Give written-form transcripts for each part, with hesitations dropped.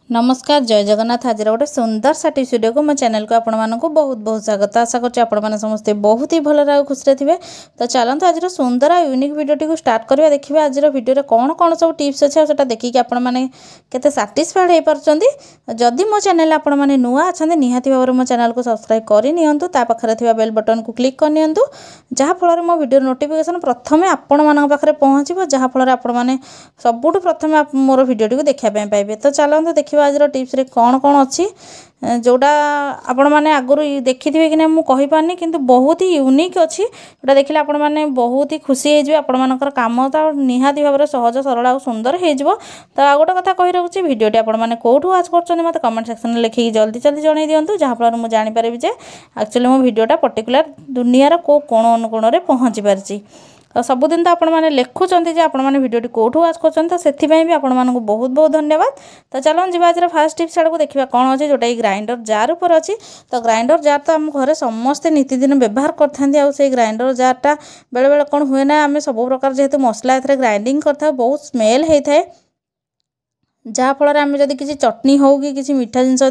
नमस्कार जय जगन्नाथ। आज गोटे सुंदर सा टिप्स वीडियो को मो चैनल को आपण मानक बहुत बहुत स्वागत। आशा करछि आपण माने समस्ते बहुत ही भल और खुशी थे। तो चलते आज सुंदर और यूनिक वीडियो टी स्टार्ट करवा। देखिए आज वीडियो कौन कौन सब टिप्स अच्छे से देखिए आपण मैंने केते सैटिस्फाइड हो पार्टी। जदि मो चैनल आपण मैंने नुआ अच्छा निहाती भाव मो चैनल को सब्सक्राइब करनी पाखे बेल बटन को क्लिक करनी जहाँफल मो वीडियो नोटिफिकेशन प्रथम आपण मान पाखे पहुँचो जहाँफल आपण मैंने सबुठ प्रथम मोर वीडियो टी देखापी पाइबे। तो चलते देखिए आज टिप्स रे कौन कौन अच्छी जोड़ा आपण मैंने आगुरी देखी थे कि ना मुझे पारनी किंतु बहुत ही यूनिक अच्छी जोटा देखिए आपण मैंने बहुत ही खुशी हो आपण मानकर काम तो निहाती भाव सहज सरल और सुंदर हो। तो आ गोटे कथा कही रखुच्छी भिडियोटी आपण मैंने कौटू वाच कर मत कमेंट सेक्शन में लिखिकी जल्दी जल्दी जन दिंतु जहाँफल मुझे जानीपारि जे एक्चुअली मो भिडियोटा पर्टिकुलर दुनियार को कोण अनुकोण में पहुँची पारिछि। तो सबुदिन तो आपण मैंने लिखुंट आपण मैंने भिडियोटी कौटू वाच कर से भी आपण मानक बहुत बहुत धन्यवाद। तो चलो जी आज फास्ट टिप्स आड़ को देखा कौन अच्छे जोटा ग्राइंडर जार उपर अच्छी। तो ग्राइंडर जार तो आम घर समस्ते नीतिदिन व्यवहार करते ग्राइंडर जारटा बेले बेले कौन हुए ना आम सब प्रकार जेहेतु मसला ए ग्राइंडिंग करता बहुत स्मेल होता है जहाँफल आम जब किसी चटनी हो कि किसी मीठा जिनस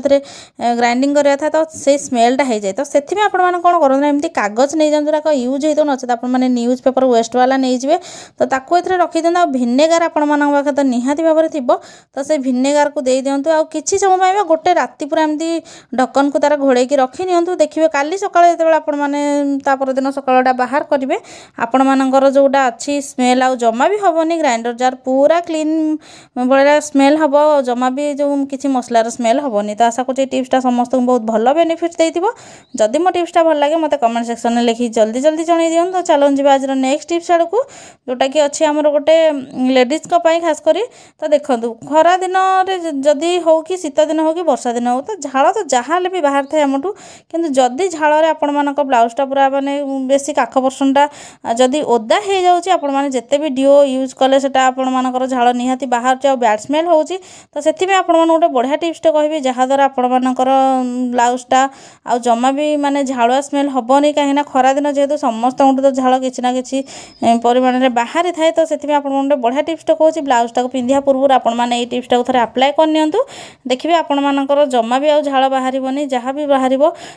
ग्राइंडिंग करा था तो से स्मेलटा हो जाए। तो से आपने कौन करें एमती कागज नहीं जान जो यूज हो नचेत आप न्यूज पेपर वेस्ट वाला नहीं जाए तो ताको ए रखी दिखाँ। भिनेगार आपण पाखे तो निहाती भाव में थी तो से भिनेगार को दे दिंतु आ कि समय पाइबा गोटे राति पूरा एमती ढक्कन को तार घोड़े रखी नियंतु। देखिए काली सकाଳେ जो आपण दिन सकाळटा बाहर करेंगे आपण मानकर जोटा अच्छी स्मेल आ जमा भी हेनी ग्राइंडर जार पूरा क्लीन भाया स्मेल हम जमा भी जो किसी मसलार स्मेल हेनी। तो आशा कर टिप्सटा समस्त बहुत भल बेनिफिट देथिबो। जदि मो टिप्सटा भल लगे मत कमेंट सेक्शन में लिखी जल्दी जल्दी जन दिखाँ। तो चलो जी आज नेक्स्ट टिप्स आड़ को जोटा कि अच्छी आमर गोटे लेडीज खास करी। तो देखो खरा दिन जदि हो कि शीत दिन हो कि वर्षा दिन हो तो झाड़ तो जहाँ भी बाहर थाए आमठू किंतु जदि झाड़ आपण मानक ब्लाउजटा पूरा माने बेसी काख पर्सनटा जदि ओदा हो जाऊँगी आपण मैंने जिते भी डीओ यूज कले से आपण मानकर झाड़ निहाती बाहर आ बैड स्मेल होची। तो से आपण मैंने गोटे बढ़िया टिप्सटे कहि जहाँद्वारा आपण मानकर ब्लाउजटा आ जमा भी माने झाड़ुआ स्मेल हेनी कहीं खरा दिन जेहेतु समस्त तो झाड़ किसी ना कि परिमाण में बाहरी थाए। तो से गोटे बढ़िया टिप्सटे कहूँ ब्लाउजटा को पिंधा पूर्व आपण मैंने टिप्सटा को थे आप्लाय करनी देखिए आपण मानकर जमा भी झाड़ बाहर जहाँ भी बाहर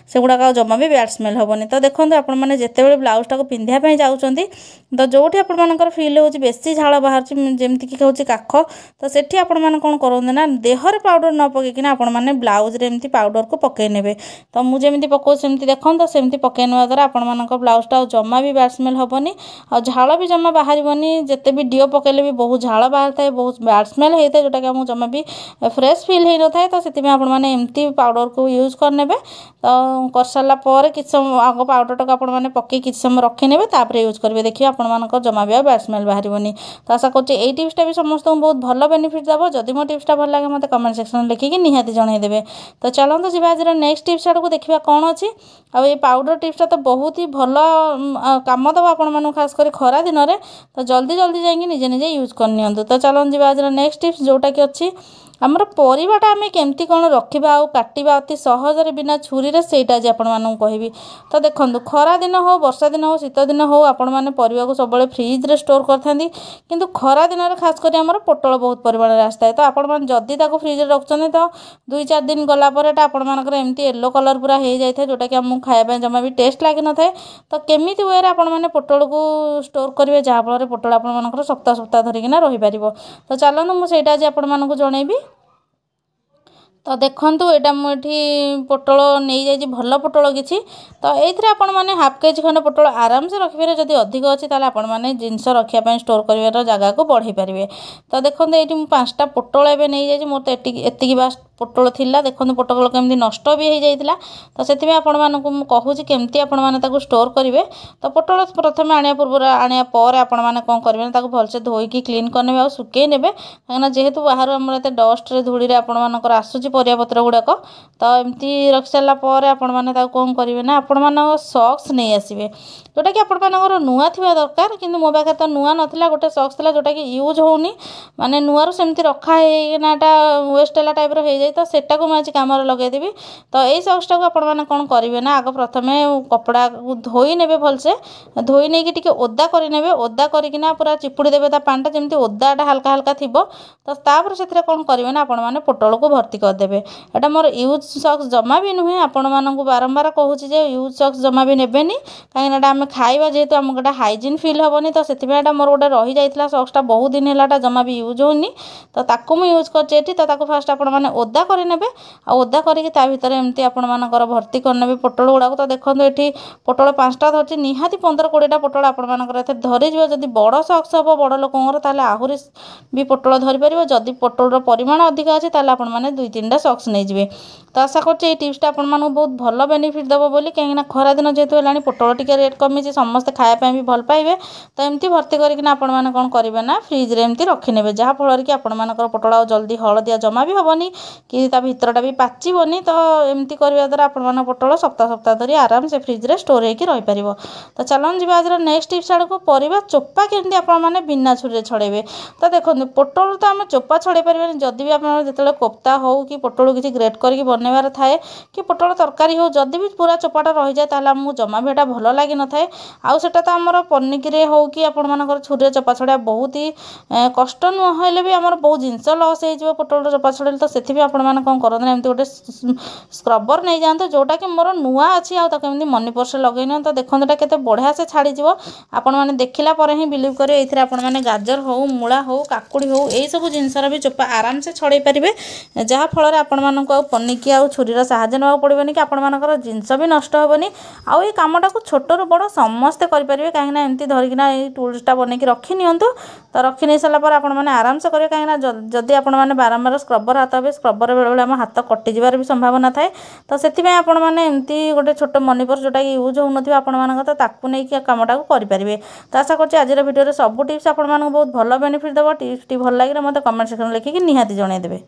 से गुड़ाक जमा भी बैड स्मेल हेनी। तो देखो आपण मैंने जिते ब्लाउजटा को पिंधापी जाऊँगी तो जोटी आपण मानकर फिल हो बेसी झाड़ बाहर जमीक हूँ काख तो सेठी आपण मैंने कौन करते ना देहर पाउडर न पकईकिना आपण मैंने ब्लाउज रे एमती पाउडर को पकई नेबे। तो मुझे जमी पकाऊ सेमती देखो तो सेमती पकई नेवा द्वारा आपण मानक ब्लाउजटा जमा भी बैड स्मेल हेनी आ झाड़ भी जमा बाहर जिते भी डीओ पकईले भी बहुत झाड़ बाहर थाए बहुत बैड स्मेल होता है जोटा कि आम जमा भी फ्रेश फिल हो न था। तो से आपने एमती पाउडर को यूज करने तो कर सारापर कि समय आग पाउडर टाक आपने पकई कि समय रखी तापर यूज करेंगे देखिए आपण मानक जमा भी बैड स्मेल बाहर। तो आशा कर टिप्सटा भी समस्त बहुत भल बेनिफिट देव। जदि मो टिप्सटा भल लगे मत कमेंट सेक्शन में लिखिकी निहाती जनईदेवे। तो चलते जी आज नेक्स्ट टिप्स आड़ को देखा कौन अच्छी आ पाउडर टिप्सटा तो बहुत ही भल काम दब आपण मानू खास कर खरा दिन में। तो जल्दी जल्दी जाइए निजे निजे यूज करनी। तो चलते जी आज नेक्स्ट टिप्स जोटा कि अच्छी आमर परिवाटा आम केमती कौन रखा आ काटा अति सहजरे बिना छुरी रे सेटा आज आपण मानू कहबी। तो देखो खरा दिन हो वर्षा दिन हो शीत दिन हो आपण मैंने परिवा को सब फ्रिज रे स्टोर करथांती किंतु खरा दिन में खास कर आमर पोटल बहुत परिमाण में आसता है। तो आपण मैंने जदि फ्रिज रे रखुच्छे तो 2-4 दिन गलापर आपण मानकर एमती येलो कलर पूरा हो जाए जोटा कि आमको खाया जमा भी टेस्ट लगे न थाए। तो केमिति वे आपण मैंने पोटल को स्टोर करेंगे जहाँफल पोटल आपण मानकर सप्ताह सप्ताह धरिकिना रही पारिबो। तो चलନ୍ତୁ ମୁଁ ସେଇଟା आज आपण मानक जनइबी। तो देखंतु एटा मुठी पोटल नहीं जाइए भल पोटल किसी। तो ये आपण मैंने हाफ केजी खंड पोटल आराम से रखिपारे जदि अधिक अच्छी ताले आपण मैंने जिनस रखापी स्टोर कर जगह को बढ़ई पारे। तो देखो ये 5टा पोटल एवं नहीं जाइए मोर तो एति बास पोटल थिला देखो पोटल केमती नष्ट भी हो जाता। तो से आपण मानक कहूँ केमती आपण मैंने स्टोर करेंगे। तो पोटल प्रथम आने पूर्व आने आपण मैंने कौन करेंगे भलसे धोईकी क्लीन करने और सुकई ने कहीं जेहेतु बाहर आम एत डस्ट धूल आपण मानकर आसूँ परियापत्र गुड़ाक। तो एमती रखी सारापर आपण मैंने कौन करेंगे ना आपण मान सॉक्स नहीं आसवे जोटा कि आपर नुआ थी दरकार कि मो पाखे तो नुआ नाला गोटे सॉक्स था जोटा कि यूज होनी माने नुआर सेमती रखा नाटा वेस्ट टाइप हो तो सेटा को आज कम लगेदेवी। तो यही सक्सटा को आपण मैंने कौन करेंगे ना, आग प्रथमे कपड़ा को धोई ने भलसे, धोई नहीं कि ओदा करे, ओदा करना पूरा चिपुड़ी देवे पानी जमी ओदाटा हल्का हल्का थी। तो तापर से कौन करेंगे ना, आपण मैंने पोटल को भर्ती करदे। एटा मोर यूज सक्स जमा भी नुहे, आपण मानक बारंबार कहूँ यूज सक्स जमा भी नेबेनी, कहीं आम खाइबा जेहेतु आमको गोटे हाइजीन फिल हेनी। तो से मोर गोटे रही जाता सक्सटा बहुत दिन है जमा भी यूज होनी। तो ताकू मुझे यूज करती। तो ताकू फास्ट आपण मैंने ओदा करे, ओदा करके भितर एमती आपण मानकर भर्ती करने पोटल गुड़ाक। तो देखो ये पोटल 5टा धरती, निहाती 15-20टा पोटल आपण मानकर धरीज। जदि बड़ सक्स हम बड़ लोकर ताले आहरी भी पोटल धरी पार। जदि पोटल परिमाण अधिक अच्छे ताले आपण मैंने 2-3टा सक्स नहीं। तो आशा कर टिप्सटा आपण मानक बहुत भल बेनिफिट देव बोली, कहीं खरा दिन जेहेतु है पोटल टिके रेट कमी, समस्ते खायापी भी भल पाइबे। तो एमती भर्ती करना आपण मैंने कौन करेंगे ना, फ्रिज रे एमती रखिने, जहाँफल कि आपण मानकर पोटल आ जल्दी हलदिया जमा भी हेनी कि भितरटा भी पाचबनी। तो एमती करने द्वारा आपण मान पोटल सप्ताह सप्ताह धरी आराम से फ्रिज रे स्टोर होकर रही पार। तो चलन जी आज नेक्स्ट टिप्स आड़ को, परिबा चोपा केमती आपण मैंने बिना छुरी छड़ेबे। तो देखो पोटल तो आम चोपा छड़े पारे, जदि भी आप जो कोफ्ता हो कि पोटल किसी ग्रेट करके बनइबार थाए कि पोटल तरकारी हो, जदि भी पूरा चोपाटा रही जाए ताले आमको जमा भी एटा भल लगी न थाए। आउ सेटा तो आमर पनिकी हो कि आपण मानकर छुरी चोपा छड़ा बहुत ही कष्ट नुहले भी आमर बहुत जिनस लस हो पोटल चोपा छड़े। तो से आपण मैंने कौन करते एमती गोटे स्क्रबर नहीं जातु, जोटा कि मोर नुआ अच्छी आमती मनी पर्स लगे नि। तो देखो ये केते बढ़िया से छाड़ी आपण मैंने देखला पर ही बिलीव करेंगे। एथिरे आपण मैंने गाजर हो, मूला हो, काकुड़ी हो, यही सब जिनसर भी चोपा आराम से छड़े पारे, जहाँफल आपण मानक पनिकी आ छुरीर साहाଯ୍य ना पड़ोनी कि आपण मानकर जिनस भी नष्ट हेनी। आउ ये कमटा को छोट रू बड़ समस्ते करेंगे, कहीं एमती धरिकिना टूल्सटा बनईक रखी नियंतु। तो रखी नहीं सारापर आपण मैंने आराम से करेंगे, कहीं जदि आपण मैंने बारंबार स्क्रबर हाथ हे, स्क्रबर बेले बेले आम हाथ कटिजार भी संभावना थाए। तो से आपण मैंने एमती गोटे छोट मनी पर्स जोटा कि यूज होन आपण मानक, तो ताकू नहीं कमटा को करेंगे। तो आशा कर आज भिडियो सब टिप्स आपण बहुत भल बेनिफिट देव। टिप्स भल लगे मत कमेंट सेक्शन लिखिकी निहाती जनईदेवे।